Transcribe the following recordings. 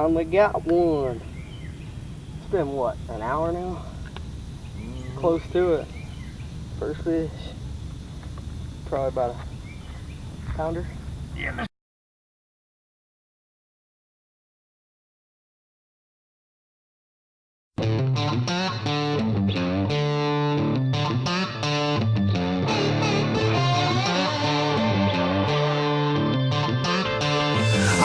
finally got one. It's been what, an hour now? Close to it. First fish. Probably about a pounder. Yeah.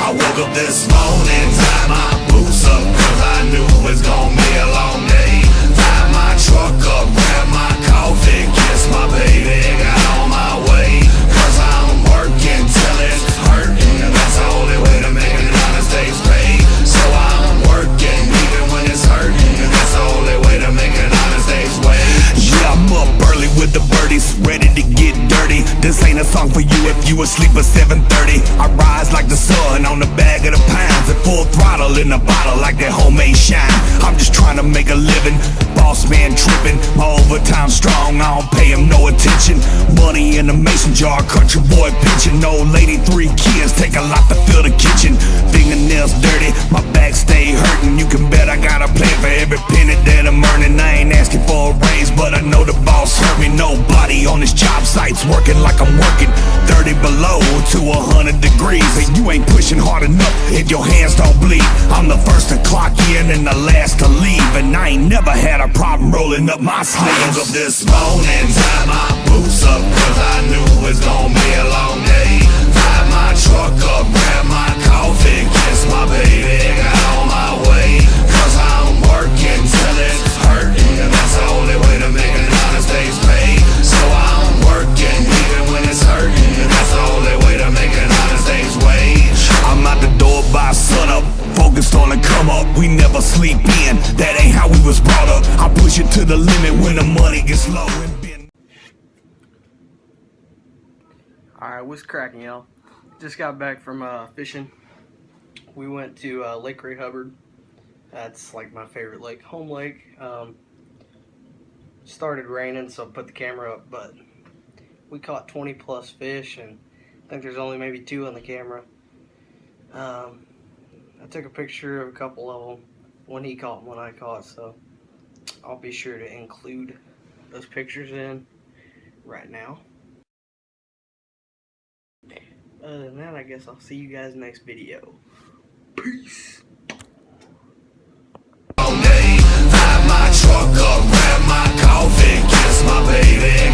I woke up this morning, tied my boots up, cause I knew it was gonna be a long day. Tied my truck up, grabbed my coffee, kissed my baby, got on my way. Cause I'm working till it's hurting, and that's the only way to make an honest day's pay. So I'm working even when it's hurting, and that's the only way to make an honest day's wage. Yeah, I'm up early with the birdies, ready to get dirty. This ain't a song for you if you asleep at 7:30. I rise like the sun on the bag of the pounds, at full throttle in the bottle like that homemade shine. I'm just trying to make a living, boss man tripping, my overtime strong, I don't pay him no attention. Money in the mason jar, country boy pitching. Old lady, 3 kids, take a lot to fill the kitchen. Fingernails dirty, my back stay hurting. You can bet I got a plan for every penny that I'm earning. I ain't asking for a raise, but I know the boss heard me. Nobody on this job site's working like I'm working. 30 below to 100 degrees, and you ain't pushing hard enough if your hands don't bleed. I'm the first to clock in and the last to leave, and I ain't never had a problem rolling up my sleeves. I woke up this morning, tied my boots up, cause I knew it was gonna be a long day. Tied my truck up, grabbed my coffee, kissed my baby, got on my way. Cause I'm working till it's hurting, and that's the only way to make an honest day's pay. So I'm working even when it's hurting, and that's the only way to make an honest day's wage. I'm out the door by sunup, focused on the come up. We never sleep in, that ain't how we was brought up. I push it to the limit when the money gets low. Alright, what's cracking, y'all? Just got back from fishing. We went to Lake Hubbard. That's like my favorite lake, home lake. Started raining, so I put the camera up, but we caught 20 plus fish, and I think there's only maybe 2 on the camera. I took a picture of a couple of them, one he caught and one I caught, so I'll be sure to include those pictures in right now. Other than that, I guess I'll see you guys next video. Peace. Tied my truck up, grabbed my coffee, kissed my baby.